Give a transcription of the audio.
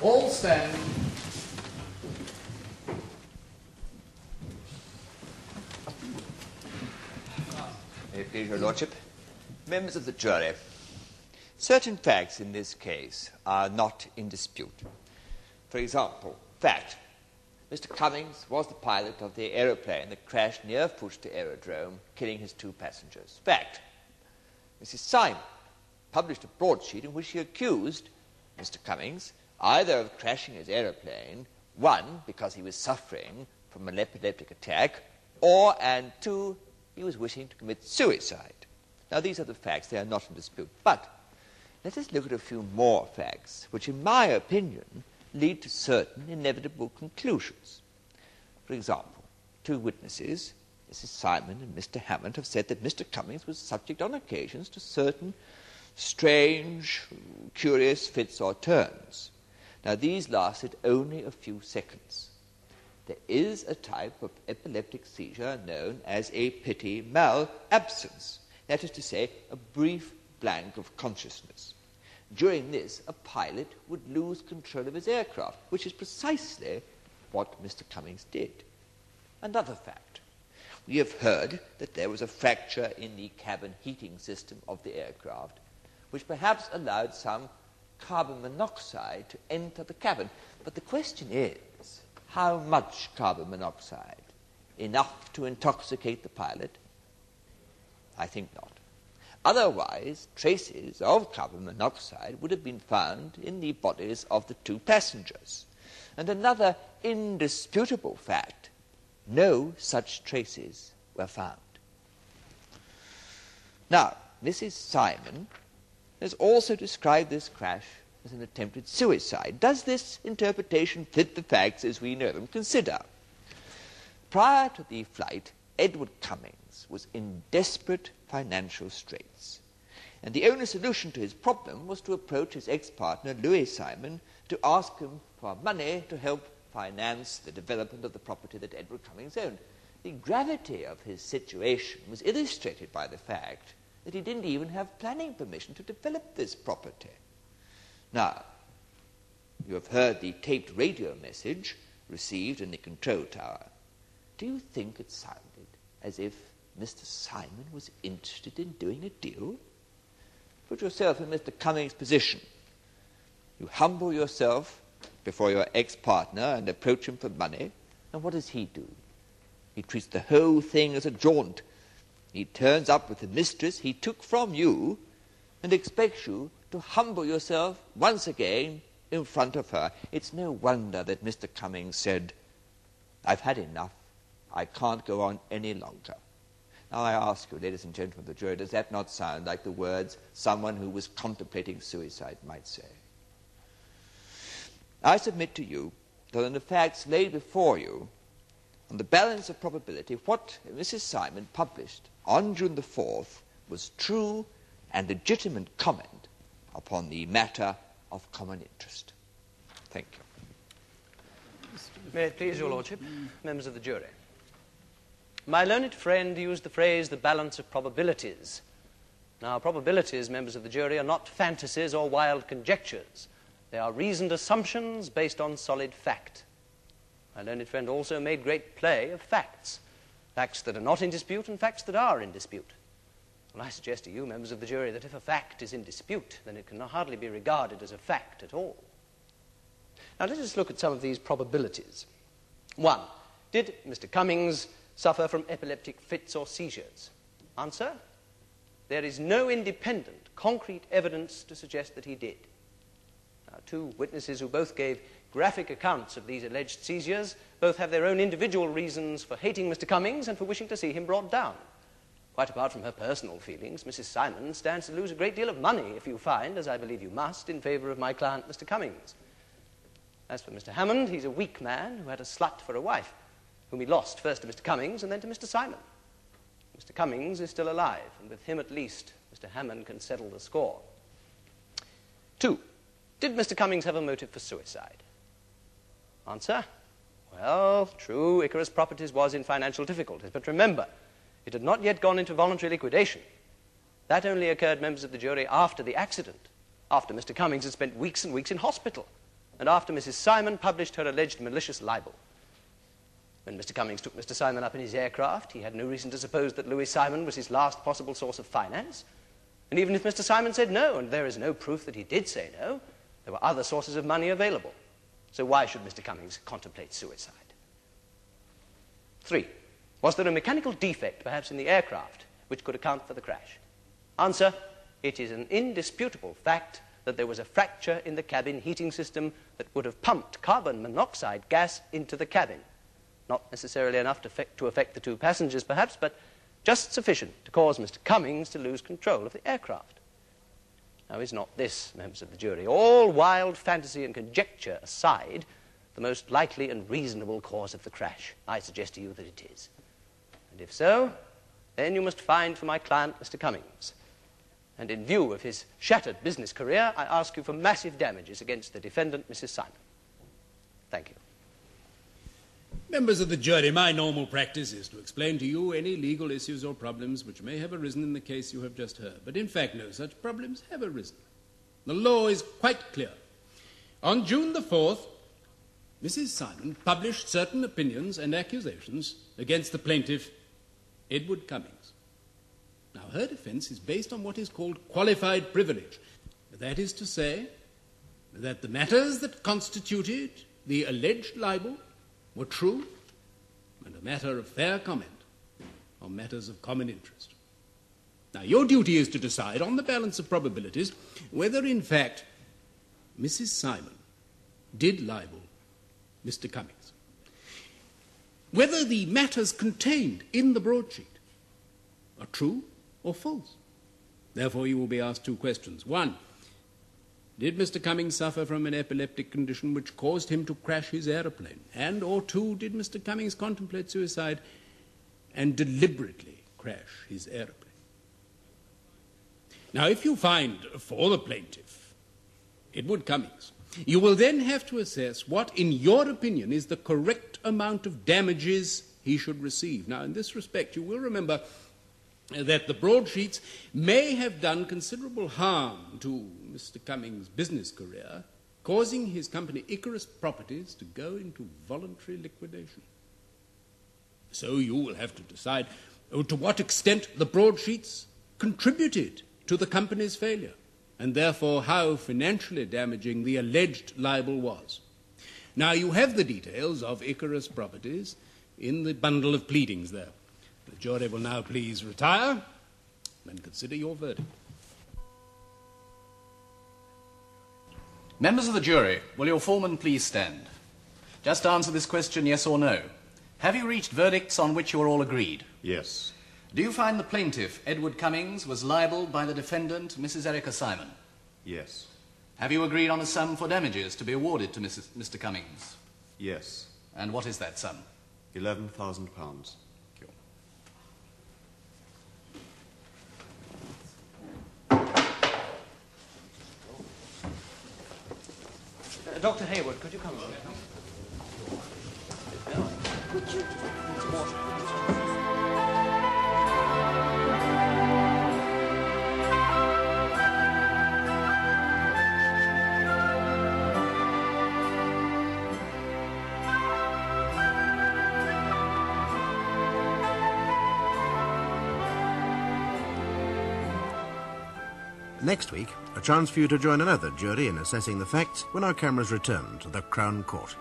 All stand. May it please your lordship. Members of the jury, certain facts in this case are not in dispute. For example, fact, Mr. Cummings was the pilot of the aeroplane that crashed near Fuste Aerodrome, killing his 2 passengers. Fact, Mrs. Simon published a broadsheet in which she accused Mr. Cummings either of crashing his aeroplane, 1, because he was suffering from an epileptic attack, or, and 2, he was wishing to commit suicide. Now, these are the facts. They are not in dispute. But let us look at a few more facts, which, in my opinion, lead to certain inevitable conclusions. For example, 2 witnesses, Mrs. Simon and Mr. Hammond, have said that Mr. Cummings was subject on occasions to certain strange, curious fits or turns. Now, these lasted only a few seconds. There is a type of epileptic seizure known as a petit mal absence. That is to say, a brief blank of consciousness. During this, a pilot would lose control of his aircraft, which is precisely what Mr. Cummings did. Another fact. We have heard that there was a fracture in the cabin heating system of the aircraft, which perhaps allowed some carbon monoxide to enter the cabin. But the question is, how much carbon monoxide? Enough to intoxicate the pilot? I think not. Otherwise, traces of carbon monoxide would have been found in the bodies of the 2 passengers. And another indisputable fact, no such traces were found. Now, Mrs. Simon has also described this crash as an attempted suicide. Does this interpretation fit the facts as we know them? Consider. Prior to the flight, Edward Cummings was in desperate financial straits, and the only solution to his problem was to approach his ex-partner, Louis Simon, to ask him for money to help finance the development of the property that Edward Cummings owned. The gravity of his situation was illustrated by the fact that he didn't even have planning permission to develop this property. Now, you have heard the taped radio message received in the control tower. Do you think it sounded as if Mr. Simon was interested in doing a deal? Put yourself in Mr. Cummings' position. You humble yourself before your ex-partner and approach him for money, and what does he do? He treats the whole thing as a jaunt. He turns up with the mistress he took from you and expects you to humble yourself once again in front of her. It's no wonder that Mr. Cummings said, "I've had enough. I can't go on any longer." Now I ask you, ladies and gentlemen of the jury, does that not sound like the words someone who was contemplating suicide might say? I submit to you that in the facts laid before you, on the balance of probability, what Mrs. Simon published on June the 4th was true and legitimate comment upon the matter of common interest. Thank you. May it please your lordship, members of the jury. My learned friend used the phrase the balance of probabilities. Now, probabilities, members of the jury, are not fantasies or wild conjectures. They are reasoned assumptions based on solid fact. My learned friend also made great play of facts. Facts that are not in dispute and facts that are in dispute. Well, I suggest to you, members of the jury, that if a fact is in dispute, then it can hardly be regarded as a fact at all. Now, let us look at some of these probabilities. 1. Did Mr. Cummings suffer from epileptic fits or seizures? Answer: there is no independent, concrete evidence to suggest that he did. Now, 2 witnesses who both gave graphic accounts of these alleged seizures both have their own individual reasons for hating Mr. Cummings and for wishing to see him brought down. Quite apart from her personal feelings, Mrs. Simon stands to lose a great deal of money if you find, as I believe you must, in favour of my client, Mr. Cummings. As for Mr. Hammond, he's a weak man who had a slut for a wife, whom he lost first to Mr. Cummings and then to Mr. Simon. Mr. Cummings is still alive, and with him at least, Mr. Hammond can settle the score. 2. Did Mr. Cummings have a motive for suicide? Answer: well, true, Icarus Properties was in financial difficulties, but remember, it had not yet gone into voluntary liquidation. That only occurred, members of the jury, after the accident, after Mr. Cummings had spent weeks and weeks in hospital. and after Mrs. Simon published her alleged malicious libel. When Mr. Cummings took Mr. Simon up in his aircraft, he had no reason to suppose that Louis Simon was his last possible source of finance. And even if Mr. Simon said no, and there is no proof that he did say no, there were other sources of money available. So why should Mr. Cummings contemplate suicide? 3. Was there a mechanical defect, perhaps in the aircraft, which could account for the crash? Answer, it is an indisputable fact that there was a fracture in the cabin heating system that would have pumped carbon monoxide gas into the cabin. Not necessarily enough to affect the 2 passengers, perhaps, but just sufficient to cause Mr. Cummings to lose control of the aircraft. Now, is not this, members of the jury, all wild fantasy and conjecture aside, the most likely and reasonable cause of the crash? I suggest to you that it is. And if so, then you must find for my client, Mr. Cummings. And in view of his shattered business career, I ask you for massive damages against the defendant, Mrs. Simon. Thank you. Members of the jury, my normal practice is to explain to you any legal issues or problems which may have arisen in the case you have just heard. But in fact, no such problems have arisen. The law is quite clear. On June the 4th, Mrs. Simon published certain opinions and accusations against the plaintiff, Edward Cummings. Now, her defense is based on what is called qualified privilege. That is to say, that the matters that constituted the alleged libel were true and a matter of fair comment on matters of common interest. Now, your duty is to decide on the balance of probabilities whether, in fact, Mrs. Simon did libel Mr. Cummings. Whether the matters contained in the broadsheet are true or false. Therefore, you will be asked 2 questions. 1, did Mr. Cummings suffer from an epileptic condition which caused him to crash his aeroplane? And, or 2, did Mr. Cummings contemplate suicide and deliberately crash his aeroplane? Now, if you find for the plaintiff, Edward Cummings, you will then have to assess what, in your opinion, is the correct amount of damages he should receive. Now, in this respect, you will remember that the broadsheets may have done considerable harm to Mr. Cummings' business career, causing his company Icarus Properties to go into voluntary liquidation. So you will have to decide to what extent the broadsheets contributed to the company's failure, and therefore how financially damaging the alleged libel was. Now, you have the details of Icarus Properties in the bundle of pleadings there. The jury will now please retire and consider your verdict. Members of the jury, will your foreman please stand? Just answer this question, yes or no. Have you reached verdicts on which you are all agreed? Yes. Do you find the plaintiff, Edward Cummings, was libelled by the defendant, Mrs. Erica Simon? Yes. Have you agreed on a sum for damages to be awarded to Mr. Cummings? Yes. And what is that sum? £11,000. Dr. Hayward, could you come? Could you? Next week, a chance for you to join another jury in assessing the facts when our cameras return to the Crown Court.